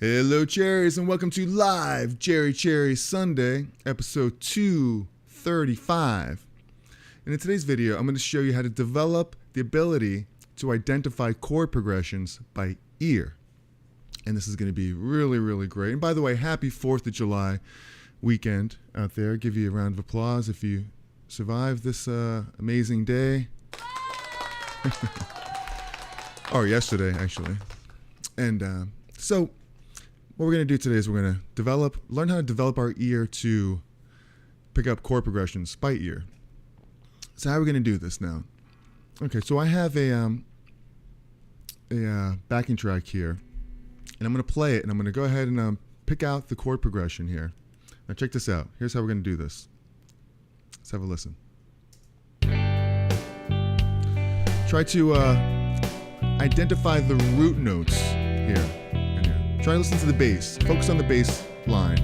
Hello, Cherries, and welcome to Live Cherry Sunday, episode 235. And in today's video, I'm going to show you how to develop the ability to identify chord progressions by ear. And this is going to be really, really great. And by the way, happy 4th of July weekend out there. Give you a round of applause if you survived this amazing day. Or yesterday, actually. And so what we're going to do today is we're going to learn how to develop our ear to pick up chord progressions by ear. So how are we going to do this now? Okay, so I have a backing track here, and I'm going to play it, and I'm going to go ahead and pick out the chord progression here. Now check this out. Here's how we're going to do this. Let's have a listen. Try to identify the root notes here. Try to listen to the bass. Focus on the bass line.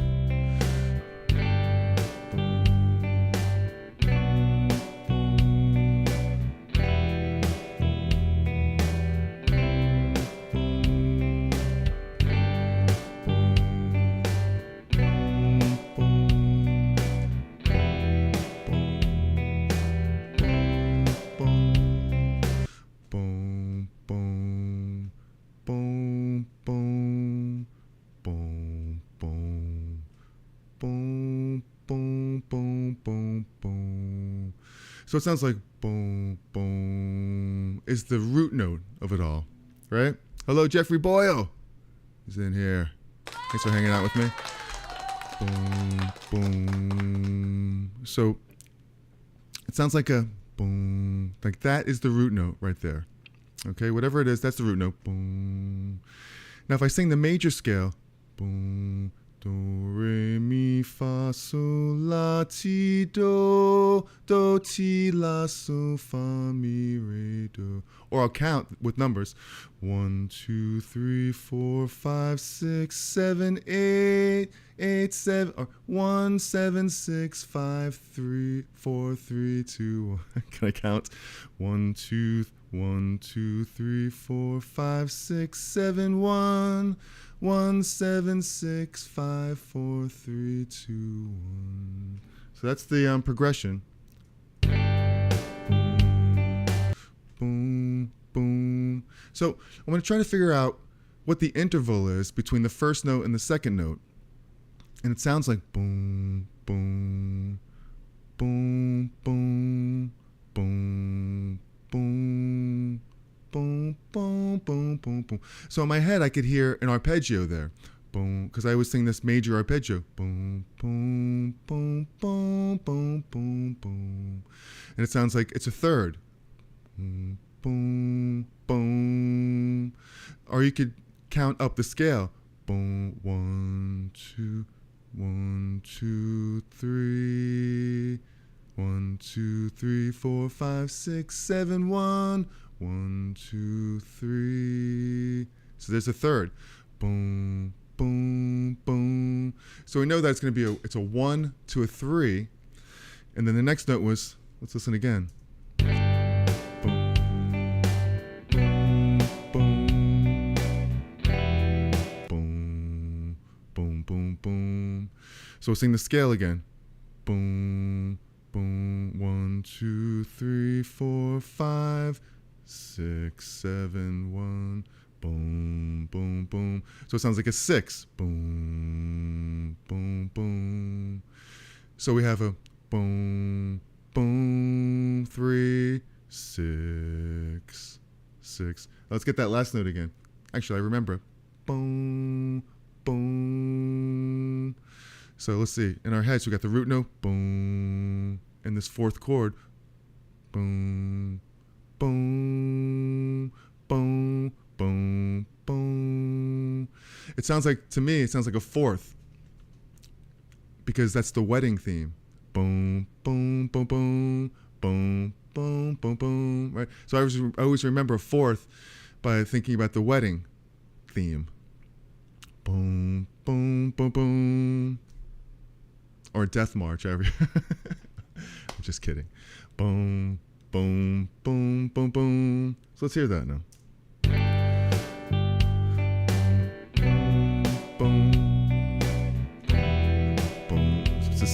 So it sounds like boom, boom is the root note of it all, right? Hello, Jeffrey Boyle. He's in here. Thanks for hanging out with me. Boom, boom. So it sounds like a boom, like that is the root note right there. Okay, whatever it is, that's the root note. Boom. Now if I sing the major scale, boom, do, re, mi, fa, sol, la, ti, do, ti, la, sol, fa, mi, re, do. Or I'll count with numbers. 1, 2, 3, 4, 5, 6, 7, 8, 8, 7, or 1, 7, 6, 5, 3, 4, 3, 2, 1. Can I count? 1, 2, 3, 4, 5, 6, 7, 1. 1, 7, 6, 5, 4, 3, 2, 1. So that's the progression. Boom, boom. So I'm going to try to figure out what the interval is between the first note and the second note. And it sounds like boom, boom, boom, boom, boom, boom. Boom, boom, boom, boom, boom. So in my head, I could hear an arpeggio there. Boom, because I always sing this major arpeggio. Boom, boom, boom, boom, boom, boom, boom. And it sounds like it's a third. Boom, boom, boom. Or you could count up the scale. Boom, 1, 2, 1, 2, 3. 1, 2, 3, 4, 5, 6, 7, 1. 1, 2, 3. So there's a third. Boom, boom, boom. So we know that it's going to be it's a 1 to a 3. And then the next note was, let's listen again. Boom, boom, boom. Boom, boom, boom, boom. So we'll sing the scale again. Boom, boom. 1, 2, 3, 4, 5. 6, 7, 1, boom, boom, boom. So it sounds like a 6. Boom, boom, boom. So we have a boom, boom, 3, 6, 6. Let's get that last note again. Actually, I remember. Boom, boom. So let's see. In our heads, we got the root note, boom, and this fourth chord, boom, boom, boom, boom, boom. It sounds like, to me, it sounds like a fourth, because that's the wedding theme. Boom, boom, boom, boom, boom, boom, boom, boom, right? So I always remember a fourth by thinking about the wedding theme. Boom, boom, boom, boom. Or Death March. I'm just kidding. Boom, boom, boom, boom, boom. So let's hear that now.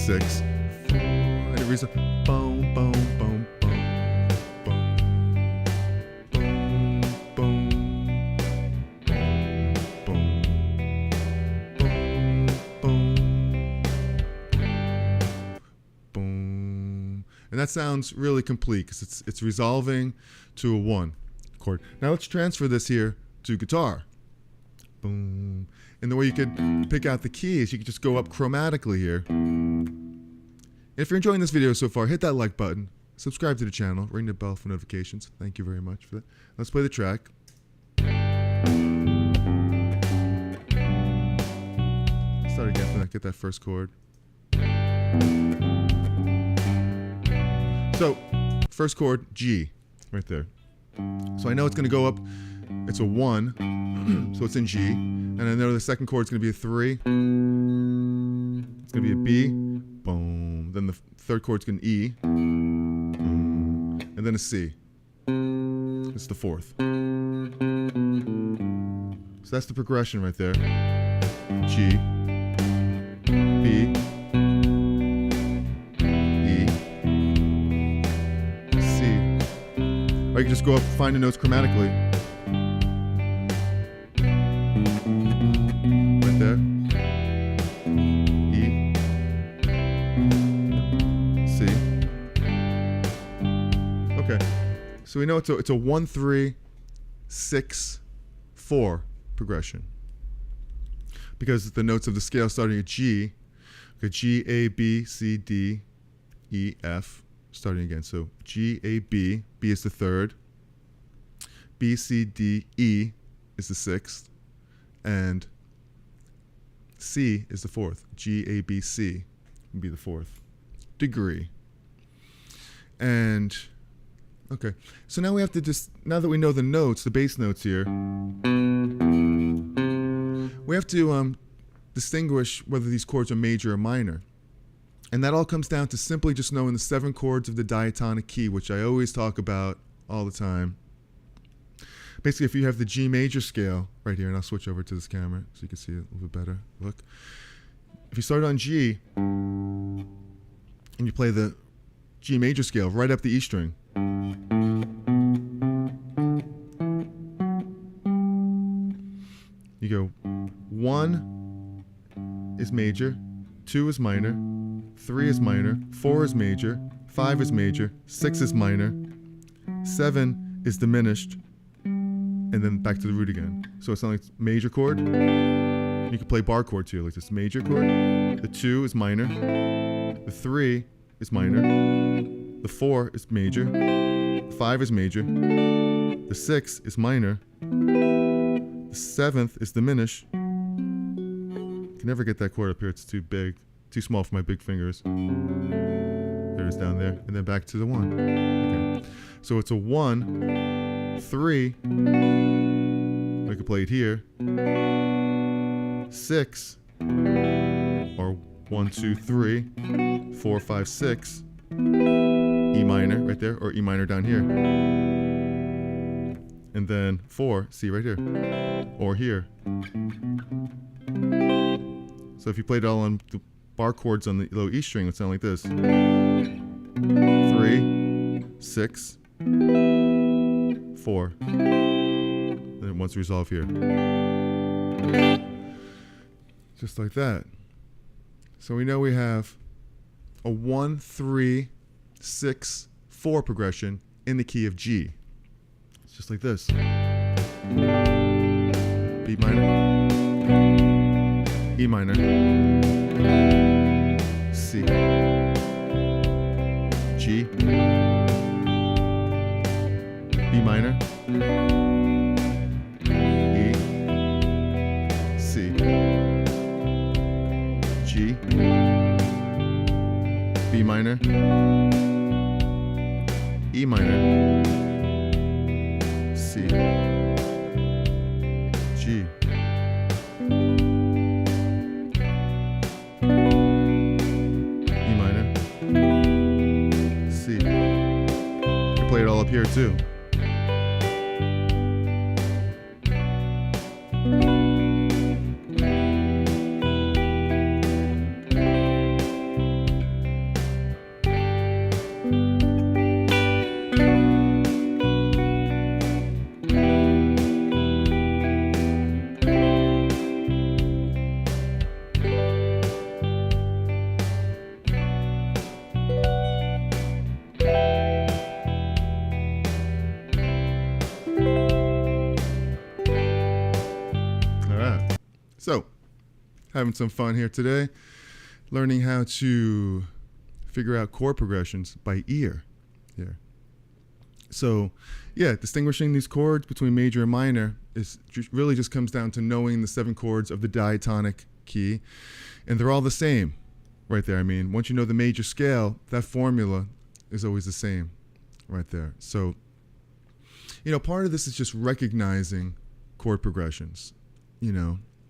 6, 4, and it reads boom, boom, boom, boom, boom, boom, boom, boom, boom, boom. And that sounds really complete because it's resolving to a 1 chord. Now let's transfer this here to guitar. Boom. And the way you could pick out the keys, you could just go up chromatically here. If you're enjoying this video so far, hit that like button, subscribe to the channel, ring the bell for notifications. Thank you very much for that. Let's play the track. Start again from that, get that first chord. So, first chord, G, right there. So I know it's going to go up, it's a 1, so it's in G. And I know the second chord is going to be a 3. It's going to be a B, boom. Then the third chord is going to be E, boom. And then a C. It's the fourth. So that's the progression right there. G, B, E, C. Or you can just go up, find the notes chromatically. Right there. E, C. Okay. So we know it's a 1, 3, 6, 4 progression. Because the notes of the scale starting at G, okay, G, A, B, C, D, E, F, starting again. So G, A, B, B is the third, B, C, D, E is the sixth, and C is the fourth. G, A, B, C would be the fourth degree. And, okay, so now we have to just, now that we know the notes, the bass notes here, we have to distinguish whether these chords are major or minor. And that all comes down to simply just knowing the 7 chords of the diatonic key, which I always talk about all the time. Basically, if you have the G major scale right here, and I'll switch over to this camera so you can see it a little bit better. Look. If you start on G, and you play the G major scale right up the E string, you go 1 is major, 2 is minor, 3 is minor, 4 is major, 5 is major, 6 is minor, 7 is diminished, and then back to the root again. So it's not like major chord. You can play bar chords here, like this major chord. The 2 is minor, the 3 is minor, the 4 is major, the 5 is major, the 6 is minor, the 7th is diminished. You can never get that chord up here, it's too big, too small for my big fingers. There it is down there, and then back to the 1. Okay. So it's a 1, 3, I could play it here, 6, or 1, 2, 3, 4, 5, 6, E minor right there, or E minor down here. And then 4, C right here, or here. So if you played it all on the bar chords on the low E string, it would sound like this. 3, 6, 4. Then it wants to resolve here. Just like that. So we know we have a 1, 3, 6, 4 progression in the key of G. It's just like this. B minor, E minor, C, G, B minor, E, C, G, B minor, E minor, C, G. E minor, C. You can play it all up here too. So, having some fun here today, learning how to figure out chord progressions by ear here. So, yeah, distinguishing these chords between major and minor really just comes down to knowing the 7 chords of the diatonic key, and they're all the same right there. I mean, once you know the major scale, that formula is always the same right there. So, part of this is just recognizing chord progressions.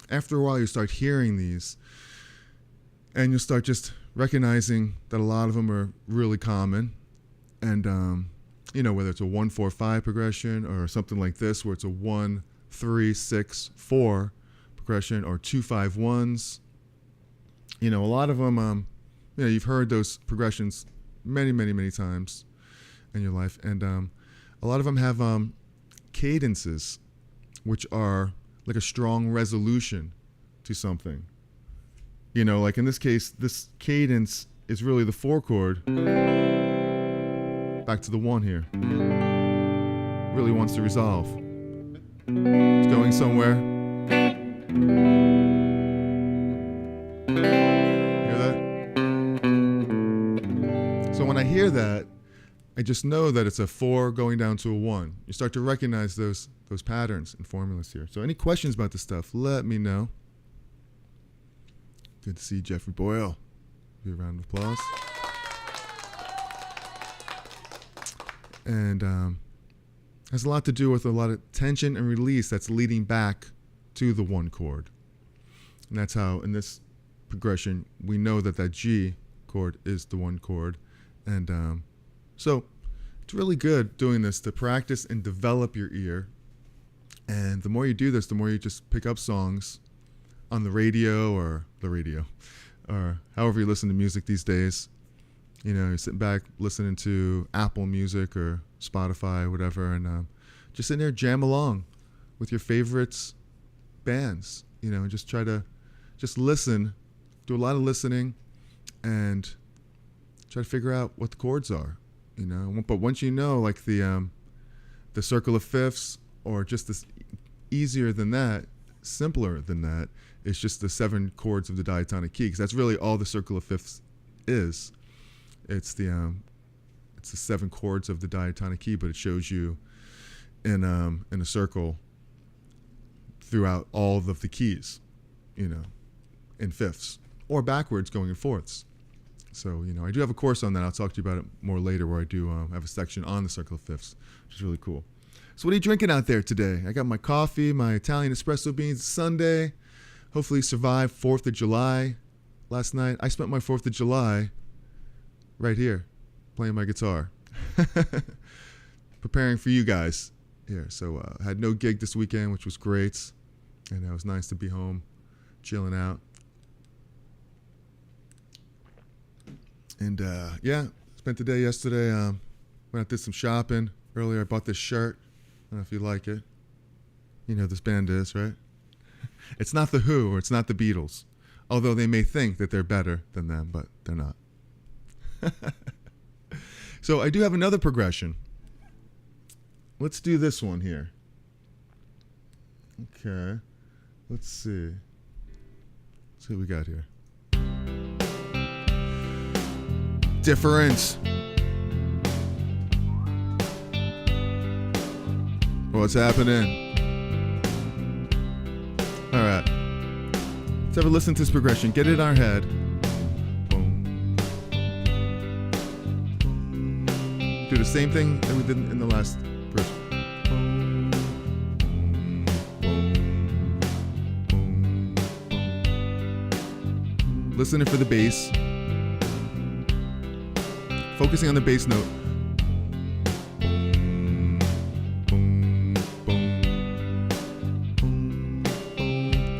After a while, you start hearing these, and you'll start just recognizing that a lot of them are really common. And, whether it's a 1-4-5 progression or something like this, where it's a 1-3-6-4 progression, or 2-5-1s. A lot of them, you've heard those progressions many, many, many times in your life. And a lot of them have cadences, which are like a strong resolution to something. Like in this case, this cadence is really the 4 chord back to the 1 here. Really wants to resolve. It's going somewhere. Hear that? So when I hear that, I just know that it's a 4 going down to a 1. You start to recognize those patterns and formulas here. So any questions about this stuff, let me know. Good to see Jeffrey Boyle. Give you a round of applause. And has a lot to do with a lot of tension and release that's leading back to the 1 chord. And that's how, in this progression, we know that G chord is the 1 chord. And so it's really good doing this to practice and develop your ear. And the more you do this, the more you just pick up songs on the radio or however you listen to music these days. You're sitting back listening to Apple Music or Spotify, whatever, and just sitting there jam along with your favorites bands. And just try to listen, do a lot of listening, and try to figure out what the chords are. But once you know, like the circle of fifths, or just this easier than that, simpler than that, it's just the 7 chords of the diatonic key, because that's really all the circle of fifths is. It's the 7 chords of the diatonic key, but it shows you in a circle throughout all of the keys, in fifths or backwards going in fourths. So I do have a course on that. I'll talk to you about it more later, where I do have a section on the circle of fifths, which is really cool. So what are you drinking out there today? I got my coffee, my Italian espresso beans. It's Sunday. Hopefully survived 4th of July last night. I spent my 4th of July right here playing my guitar. Preparing for you guys here. So I had no gig this weekend, which was great. And it was nice to be home, chilling out. And spent the day yesterday. Went out, did some shopping. Earlier I bought this shirt. I don't know if you like it. You know who this band is, right? It's not The Who or it's not the Beatles. Although they may think that they're better than them, but they're not. So I do have another progression. Let's do this one here. Okay. Let's see. Let's see what we got here. Difference. What's happening? All right. Let's have a listen to this progression. Get it in our head. Do the same thing that we did in the last verse. Listening for the bass. Focusing on the bass note.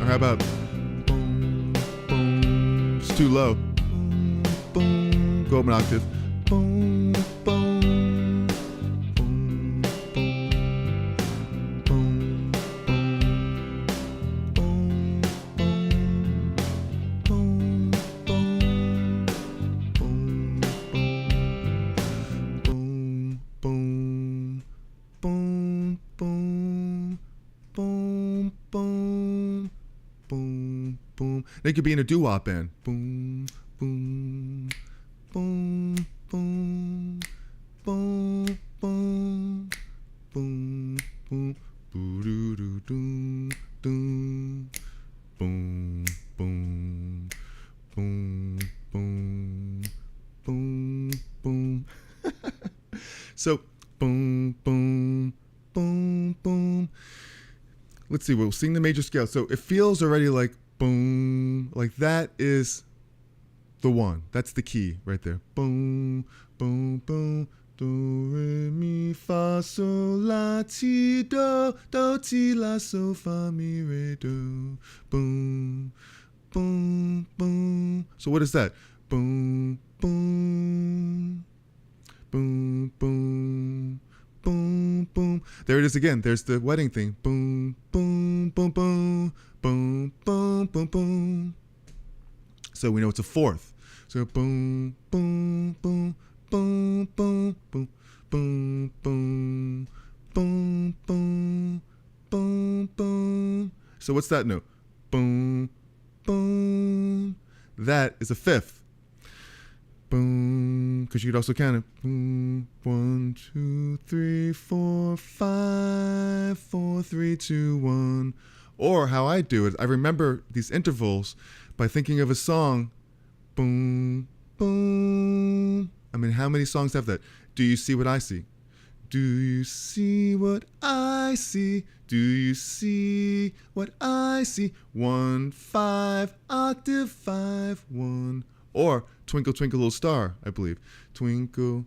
Or how about it's too low. Go up an octave. Boom. They could be in a doo-wop band. Boom, boom, boom, boom, boom, boom, boom, boom, boo-doo-doo-doo, doom, boom, boom, boom, boom, boom, boom. So, boom, boom, boom, boom. Let's see, we'll sing the major scale. So it feels already like boom, like that is the one. That's the key right there. Boom, boom, boom. Do, re, mi, fa, sol, la, ti, do, do, ti, la, sol, fa, mi, re, do. Boom, boom, boom. So what is that? Boom, boom, boom, boom, boom, boom. There it is again. There's the wedding thing. Boom, boom, boom, boom, boom, boom, boom, boom. So we know it's a fourth. So boom, boom, boom, boom, boom, boom, boom, boom, boom, boom, boom, boom. So what's that note? Boom, boom. That is a fifth. Boom, because you could also count it. Boom, 1, 2, 3, 4, 5, 4, 3, 2, 1. Or how I do it, I remember these intervals by thinking of a song. Boom, boom. I mean, how many songs have that? Do you see what I see? Do you see what I see? Do you see what I see? 1, 5, octave 5, 1. Or Twinkle, Twinkle, Little Star, I believe. Twinkle,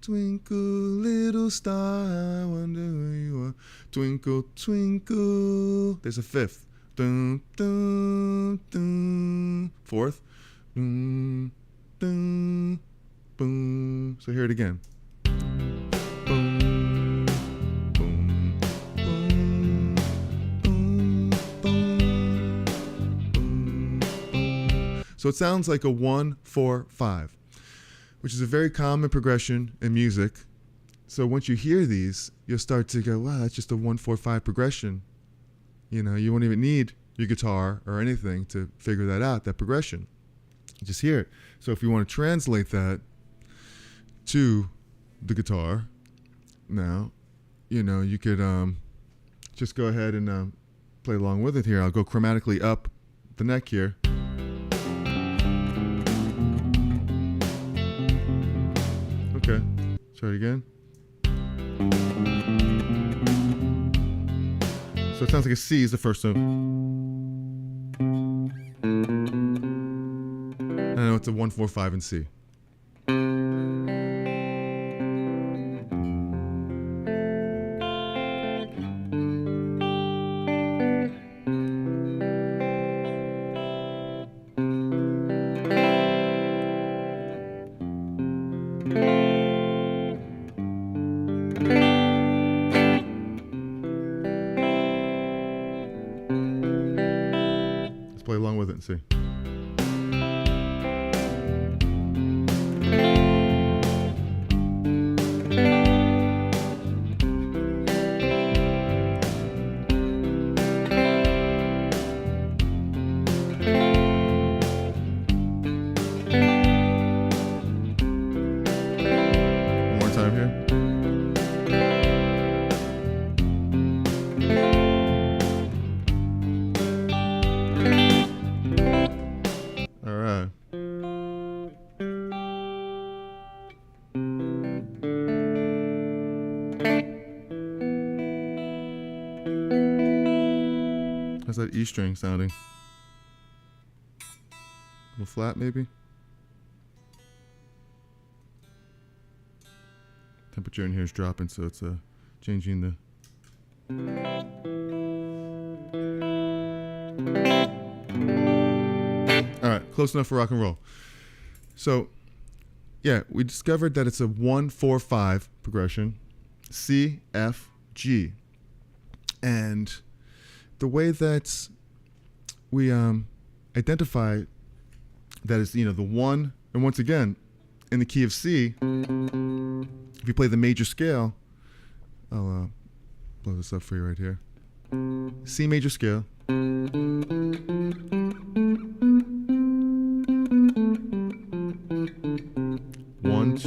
twinkle, little star, I wonder where you are. Twinkle, twinkle. There's a fifth. Dun, dun, dun. Fourth. Dun, dun, boom. So hear it again. Boom, boom, boom, boom, boom, boom, boom. So it sounds like a 1, 4, 5, which is a very common progression in music. So once you hear these, you'll start to go, wow, that's just a 1, 4, 5 progression. You know, you won't even need your guitar or anything to figure that out, that progression. You just hear it. So if you want to translate that to the guitar, now, you know, you could just go ahead and play along with it here. I'll go chromatically up the neck here. Okay, try it again. So it sounds like a C is the first note. I know it's a 1, 4, 5 in C. Let's play along with it and see. One more time here. All right. How's that E string sounding? A little flat, maybe? Temperature in here is dropping, so it's changing the... All right, close enough for rock and roll. So, yeah, we discovered that it's a 1, 4, 5 progression. C, F, G. And the way that we identify that is, you know, the 1, and once again, in the key of C, if you play the major scale, I'll blow this up for you right here. C major scale.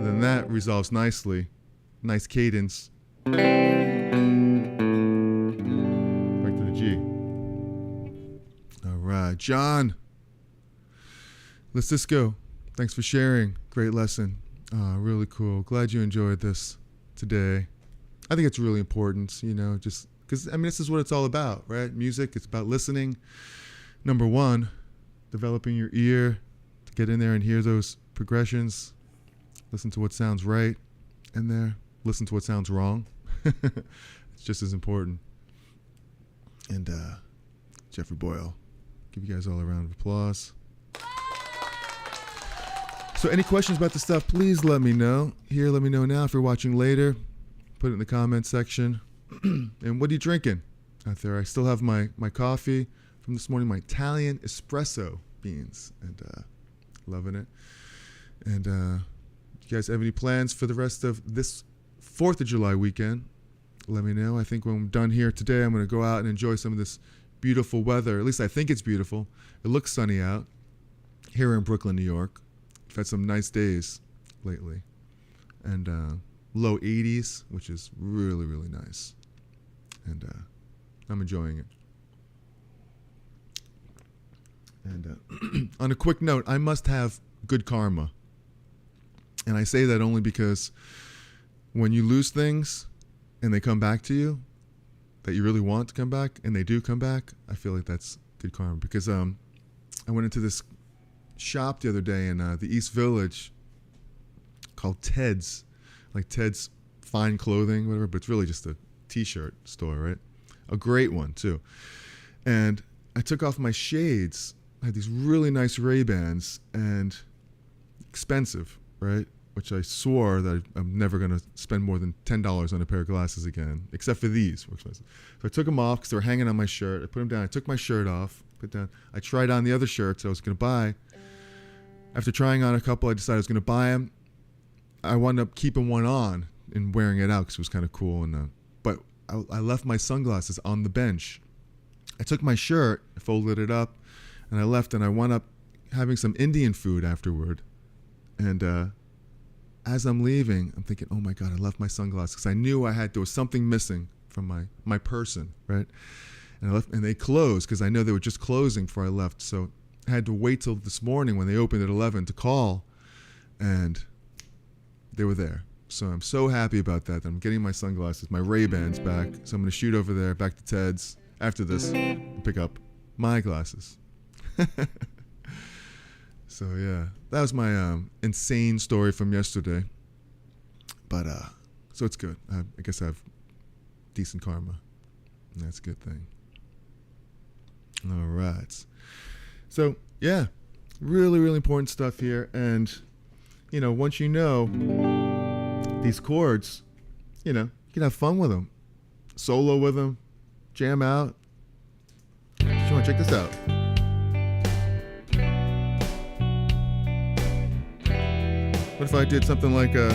And then that resolves nicely. Nice cadence. Right to the G. All right, John. Let's just go. Thanks for sharing. Great lesson. Really cool. Glad you enjoyed this today. I think it's really important, just because, this is what it's all about, right? Music, it's about listening. Number one, developing your ear to get in there and hear those progressions. Listen to what sounds right in there. Listen to what sounds wrong. It's just as important. And Jeffrey Boyle, give you guys all a round of applause. So any questions about the stuff, please let me know. Here, let me know now. If you're watching later, put it in the comments section. And what are you drinking out there? I still have my coffee from this morning, my Italian espresso beans, and loving it. And you guys have any plans for the rest of this 4th of July weekend? Let me know. I think when I'm done here today, I'm going to go out and enjoy some of this beautiful weather. At least I think it's beautiful. It looks sunny out here in Brooklyn, New York. We've had some nice days lately. And low 80s, which is really, really nice. And I'm enjoying it. And on a quick note, I must have good karma. And I say that only because when you lose things and they come back to you that you really want to come back, and they do come back, I feel like that's good karma. Because I went into this shop the other day in the East Village called Ted's, like Ted's Fine Clothing, whatever, but it's really just a t-shirt store, right? A great one too. And I took off my shades. I had these really nice Ray-Bans, and expensive, right? Which I swore that I'm never going to spend more than $10 on a pair of glasses again, except for these were expensive. So I took them off because they were hanging on my shirt. I put them down. I took my shirt off, put down. I tried on the other shirts I was going to buy. After trying on a couple, I decided I was going to buy them. I wound up keeping one on and wearing it out because it was kind of cool. And but I left my sunglasses on the bench. I took my shirt, I folded it up, and I left. And I wound up having some Indian food afterward. And as I'm leaving, I'm thinking, oh my God, I left my sunglasses, because I knew there was something missing from my person, right? And I left, and they closed because I know they were just closing before I left. So I had to wait till this morning when they opened at 11 to call, and they were there. So I'm so happy about that. I'm getting my sunglasses, my Ray-Bans back. So I'm going to shoot over there, back to Ted's after this, and pick up my glasses. So yeah, that was my insane story from yesterday. But so it's good. I guess I have decent karma, and that's a good thing. All right. So yeah, really, really important stuff here. And once you know these chords, you can have fun with them, solo with them, jam out. You want to check this out? What if I did something like a...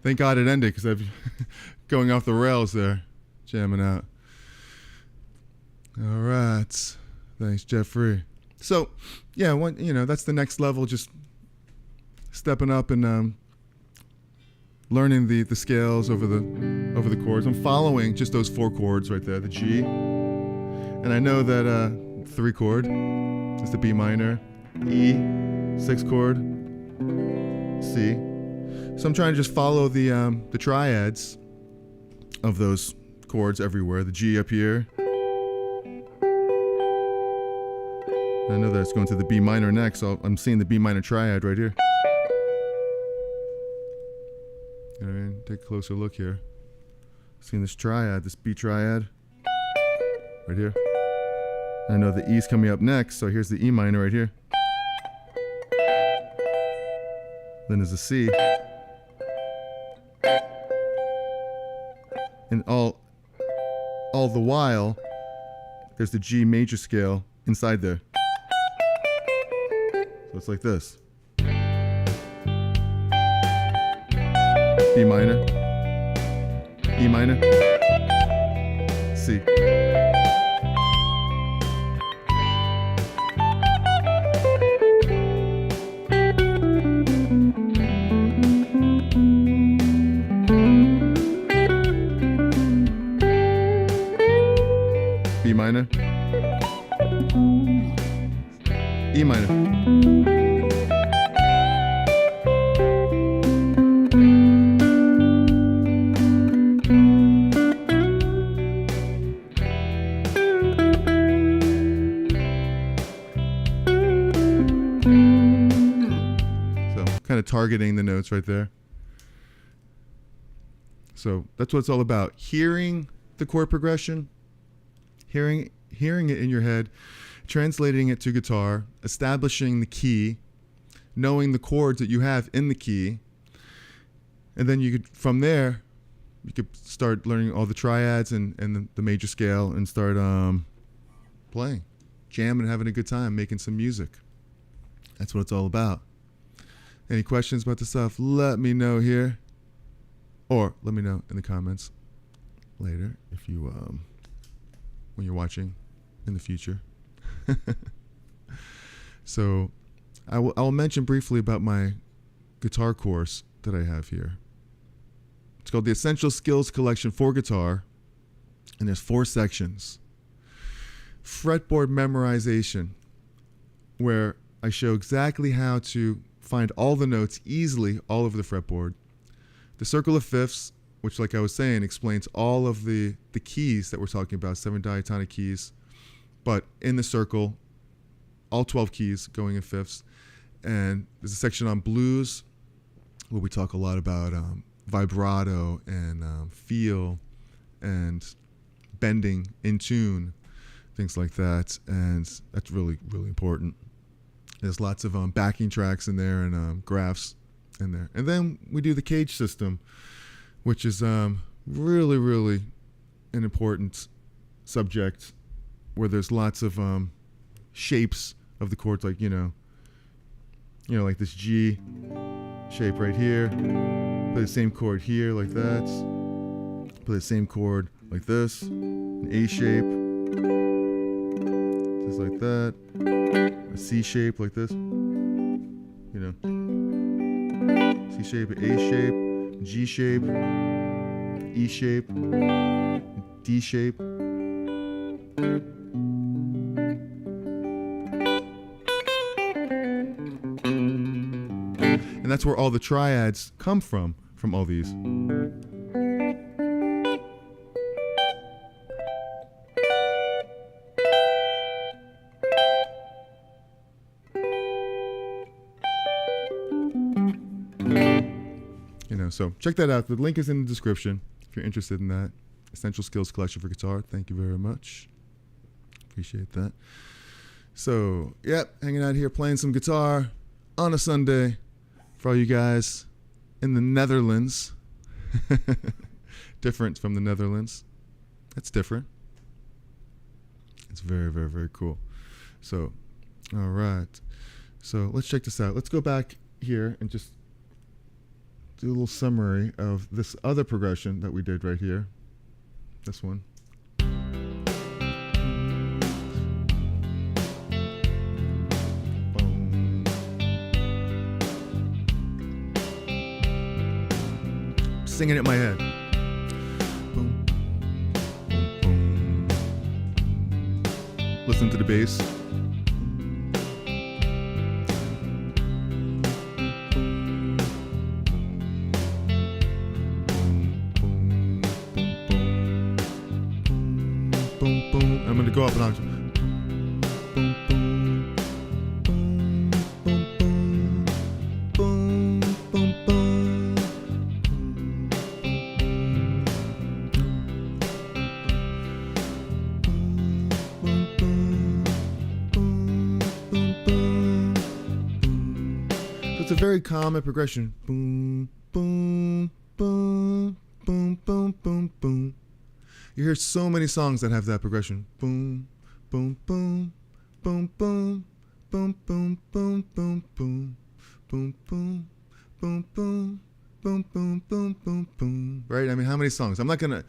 Thank God it ended because I'm going off the rails there, jamming out. All right. Thanks, Jeffrey. So, yeah, that's the next level, just stepping up and learning the scales over the chords. I'm following just those 4 chords right there, the G. And I know that 3 chord is the B minor, E, 6 chord, C. So I'm trying to just follow the triads of those chords everywhere. The G up here. I know that it's going to the B minor next, so I'm seeing the B minor triad right here. You know what I mean? Take a closer look here. Seeing this triad, this B triad, right here. I know the E's coming up next, so here's the E minor right here. Then there's a C. And all the while, there's the G major scale inside there. So it's like this. B minor, E minor, C. B minor, E minor. Kind of targeting the notes right there. So that's what it's all about. Hearing the chord progression, hearing it in your head, translating it to guitar, establishing the key, knowing the chords that you have in the key, and then you could, from there, you could start learning all the triads and the major scale and start playing, jamming, having a good time, making some music. That's what it's all about. Any questions about the stuff, let me know here. Or let me know in the comments later if you, when you're watching in the future. So I'll mention briefly about my guitar course that I have here. It's called the Essential Skills Collection for Guitar. And there's 4 sections. Fretboard Memorization, where I show exactly how to find all the notes easily all over the fretboard. The Circle of Fifths, which, like I was saying, explains all of the keys that we're talking about, 7 diatonic keys, but in the circle, all 12 keys going in fifths. And there's a section on blues where we talk a lot about vibrato and feel and bending in tune, things like that. And that's really, really important. There's lots of backing tracks in there and graphs in there. And then we do the cage system, which is really, really an important subject where there's lots of shapes of the chords, like, like this G shape right here. Play the same chord here like that. Play the same chord like this. An A shape. Just like that. A C shape like this, C shape, A shape, G shape, E shape, D shape. And that's where all the triads come from all these. So check that out. The link is in the description if you're interested in that. Essential Skills Collection for Guitar. Thank you very much. Appreciate that. So, hanging out here playing some guitar on a Sunday for all you guys in the Netherlands. Different from the Netherlands. That's different. It's very, very, very cool. So, all right. So let's check this out. Let's go back here and just do a little summary of this other progression that we did right here. This one. Singing it in my head. Boom, boom, boom. Listen to the bass. Boom, boom. I'm gonna go up an octave. Boom, boom, boom, boom, boom, boom, boom, boom. It's a very common progression. Boom, boom, boom, boom, boom, boom, boom. You hear so many songs that have that progression. Boom, boom, boom, boom, boom, boom, boom, boom, boom, boom, boom, boom, boom, boom, boom, boom, boom, boom, boom. Right? I mean, how many songs? I'm not gonna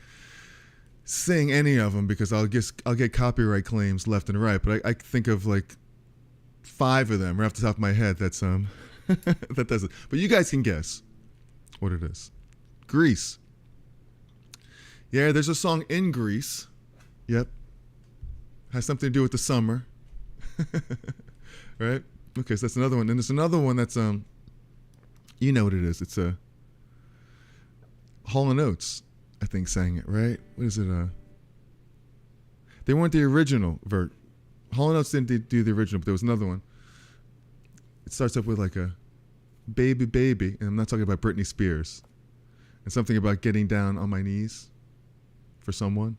sing any of them because I'll get copyright claims left and right. But I think of like 5 of them right off the top of my head. That's that does it. But you guys can guess what it is. Grease. Yeah, there's a song in Greece. Yep. Has something to do with the summer. Right? Okay, so that's another one. And there's another one that's you know what it is. It's a Hall & Oates, I think, sang it, right? What is it? They weren't the original Hall & Oates didn't do the original, but there was another one. It starts up with like a baby, baby, and I'm not talking about Britney Spears. And something about getting down on my knees for someone.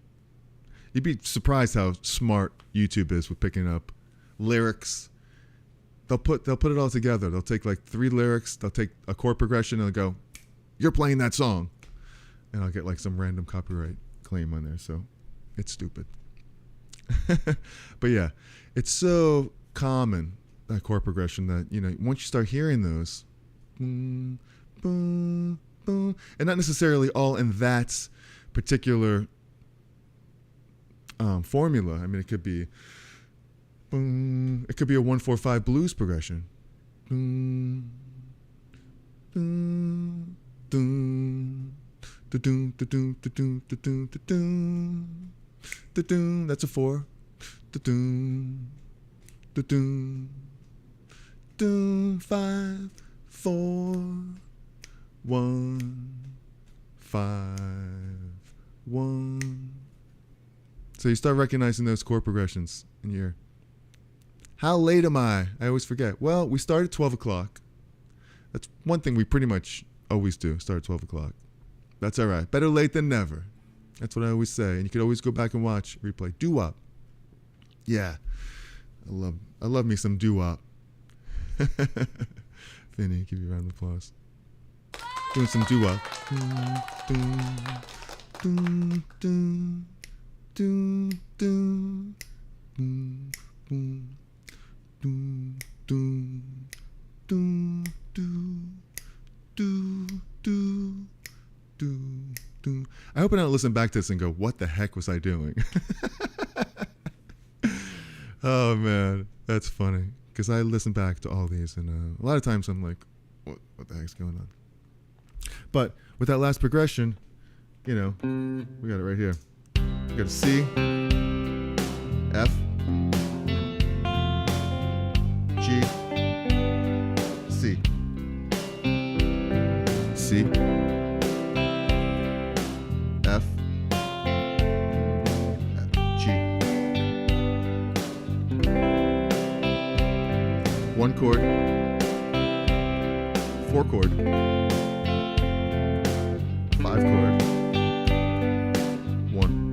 You'd be surprised how smart YouTube is with picking up lyrics. They'll put it all together. They'll take like 3 lyrics, they'll take a chord progression, and they'll go, "You're playing that song," and I'll get like some random copyright claim on there. So it's stupid. But yeah, it's so common, that chord progression, that once you start hearing those, boom, boom, boom, and not necessarily all in that particular formula. I mean, it could be boom, it could be a 1-4-5 blues progression. Boom, boom, boom, da-doom, da-doom, da-doom, da-doom, da-doom, da-doom. That's a 4. Da-doom, da-doom, doom, 5, 4, 1, 5, 1. So you start recognizing those chord progressions in your. How late am I? I always forget. Well, we start at 12 o'clock. That's one thing we pretty much always do, start at 12 o'clock. That's all right. Better late than never. That's what I always say. And you can always go back and watch, replay. Doo-wop. Yeah. I love me some doo-wop. Vinny, give you a round of applause. Doing some doo-wop. Doom, doom, doom, doom, doom, boom, doom, doom, doom, doom, doom, doom, doom, doom. I hope I don't listen back to this and go, "What the heck was I doing?" Oh man, that's funny. Because I listen back to all these, and a lot of times I'm like, what the heck's going on? But with that last progression, we got it right here. We got a C, F, G, C, C, F, G. 1 chord, 4 chord, 5 chord, 1.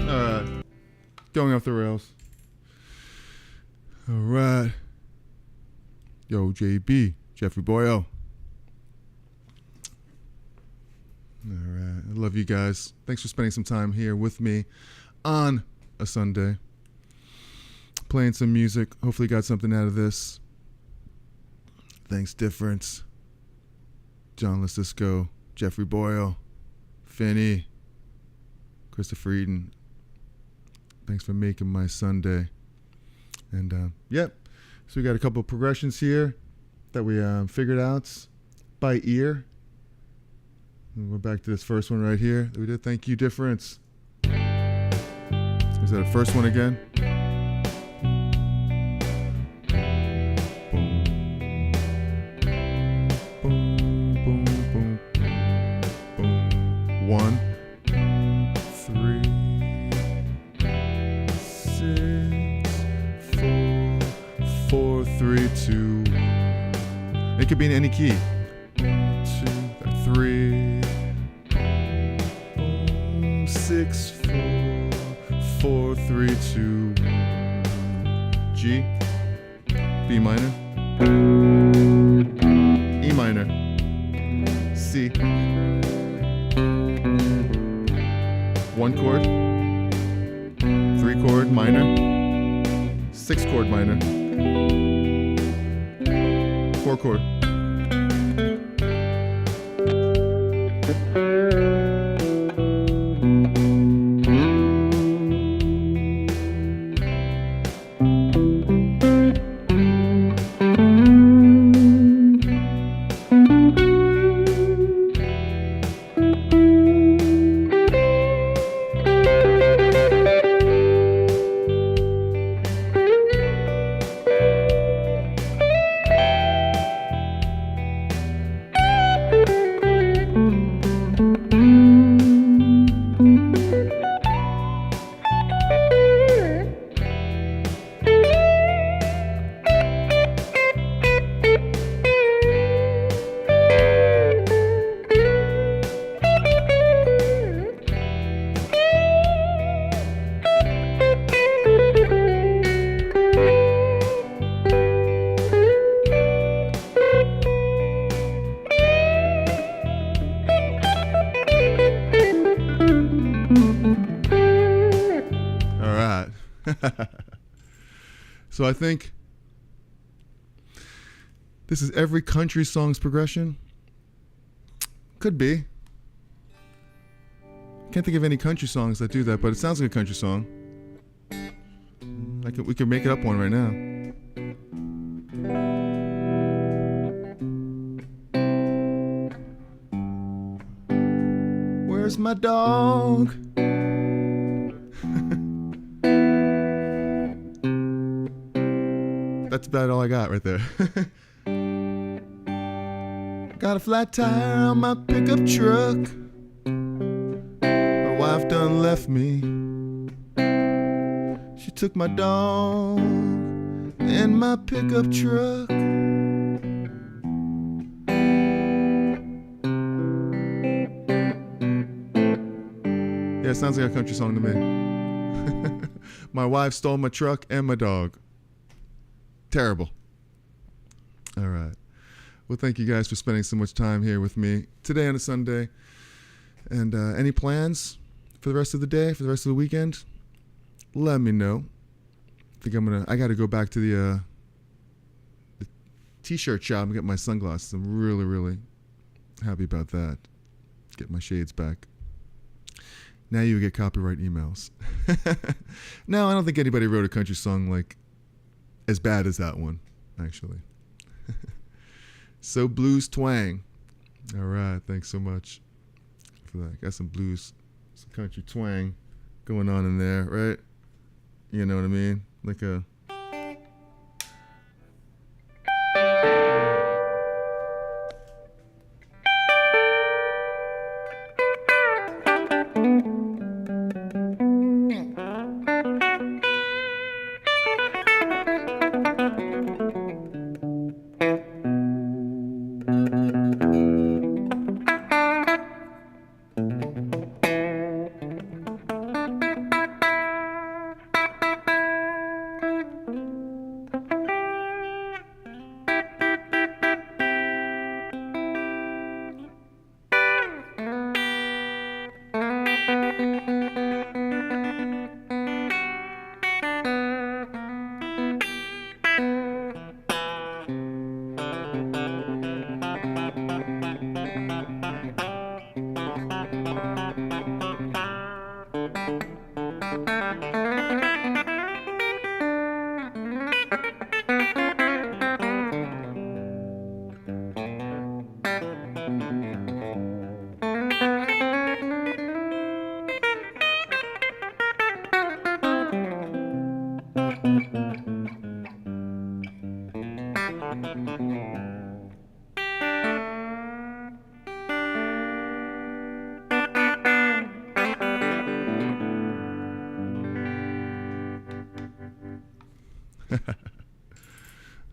Alright. Going off the rails. Alright. Yo, JB. Jeffrey Boyle. Alright. I love you guys. Thanks for spending some time here with me on a Sunday. Playing some music. Hopefully got something out of this. Thanks, Difference. John Lasisko. Jeffrey Boyle. Finney. Christopher Eden. Thanks for making my Sunday. And, yep. So we got a couple of progressions here that we figured out by ear. And we're back to this first one right here that we did. Thank you, Difference. Is that the first one again? Boom, boom, boom, boom. 1, 3, 6, 4, 3, 2. It could be in any key. 2, 3, 6, 4, 3, 2, G, B minor, E minor, C, 1 chord, 3 chord minor, 6 chord minor, 4 chord. So I think this is every country song's progression. Could be. Can't think of any country songs that do that, but it sounds like a country song. We could make it up one right now. Where's my dog? That's about all I got right there. Got a flat tire on my pickup truck. My wife done left me. She took my dog and my pickup truck. Yeah, it sounds like a country song to me. My wife stole my truck and my dog. Terrible. All right. Well, thank you guys for spending so much time here with me today on a Sunday. And any plans for the rest of the day, for the rest of the weekend? Let me know. I got to go back to the t-shirt shop and get my sunglasses. I'm really, really happy about that. Get my shades back. Now you get copyright emails. No, I don't think anybody wrote a country song like as bad as that one, actually. So blues twang. All right, thanks so much for that. Got some blues, some country twang going on in there, right? You know what I mean? Like a...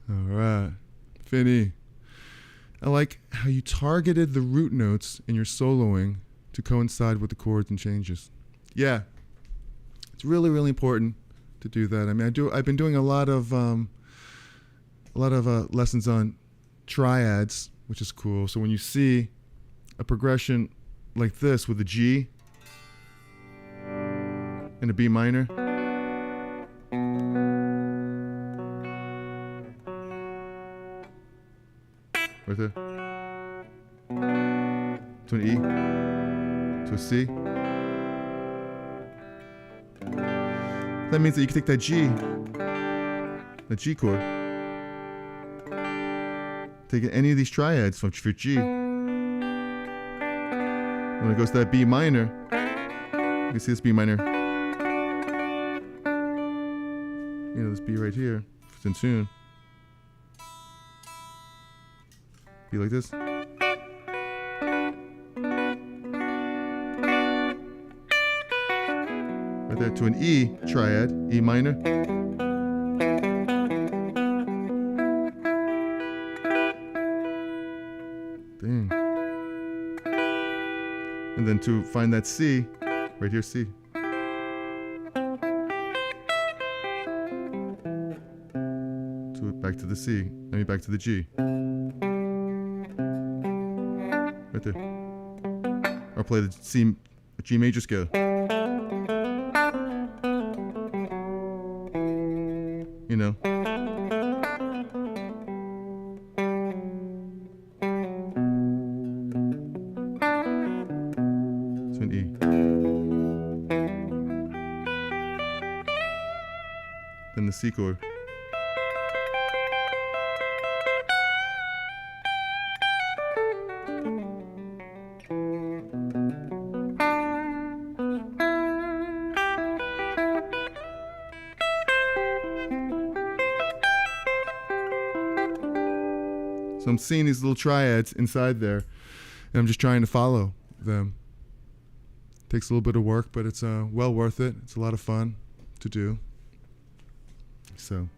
All right. Finny, I like how you targeted the root notes in your soloing to coincide with the chords and changes. Yeah, it's really, really important to do that. I mean, I've been doing a lot of lessons on triads, which is cool. So when you see a progression like this with a G and a B minor, right there, to an E, to a C. That means that you can take that G chord, take any of these triads for G. When it goes to that B minor, you can see this B minor. You know, this B right here, if it's in tune. Be like this. Right there to an E triad, E minor. Dang. And then to find that C, right here, C. To it back to the C, back to the G. Right there. Or play the G major scale. You know. To an E. Then the C chord. So I'm seeing these little triads inside there, and I'm just trying to follow them. Takes a little bit of work, but it's well worth it. It's a lot of fun to do. So,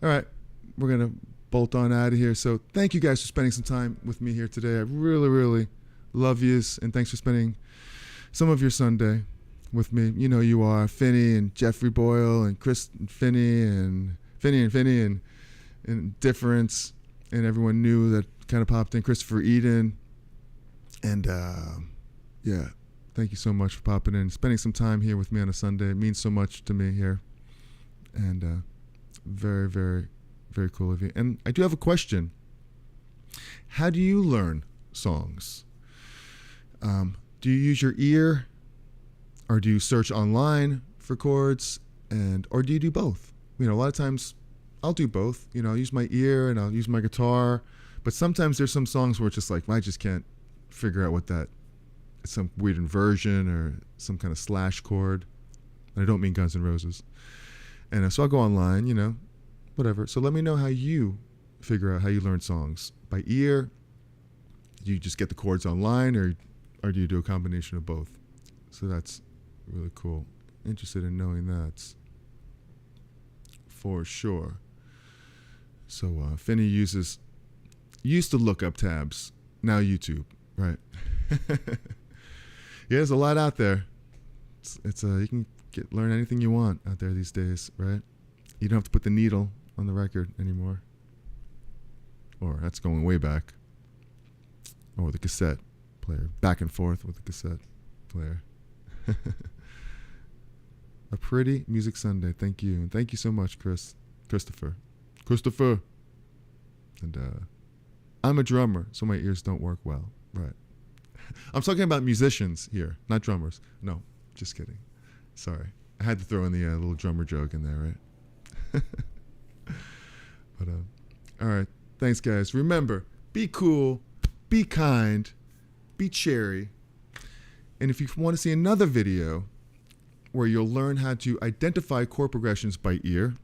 all right, we're going to bolt on out of here. So thank you guys for spending some time with me here today. I really, really love yous, and thanks for spending some of your Sunday with me. You know you are. Finny and Jeffrey Boyle and Chris and Finny and Difference. And everyone new that kind of popped in. Christopher Eden. And, yeah, thank you so much for popping in. Spending some time here with me on a Sunday. It means so much to me here. And very, very, very cool of you. And I do have a question. How do you learn songs? Do you use your ear? Or do you search online for chords? Or do you do both? You know, a lot of times I'll do both. You know, I'll use my ear and I'll use my guitar. But sometimes there's some songs where it's just like, I just can't figure out what that, it's some weird inversion or some kind of slash chord. And I don't mean Guns N' Roses. And so I'll go online, you know, whatever. So let me know how you figure out how you learn songs. By ear? Do you just get the chords online or do you do a combination of both? So that's really cool. Interested in knowing that for sure. So Finny used to look up tabs, now YouTube, right? Yeah, there's a lot out there. It's you can learn anything you want out there these days, right? You don't have to put the needle on the record anymore. Or that's going way back. Or the cassette player, back and forth with the cassette player. A pretty music Sunday. Thank you. And thank you so much, Christopher. And I'm a drummer, so my ears don't work well. Right. I'm talking about musicians here, not drummers. No, just kidding. Sorry. I had to throw in the little drummer joke in there, right? But all right. Thanks, guys. Remember, be cool, be kind, be cherry. And if you want to see another video where you'll learn how to identify chord progressions by ear,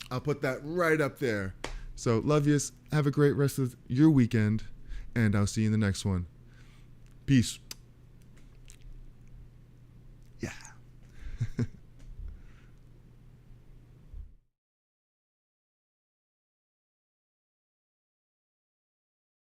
I'll put that right up there. So love yous. Have a great rest of your weekend, and I'll see you in the next one. Peace.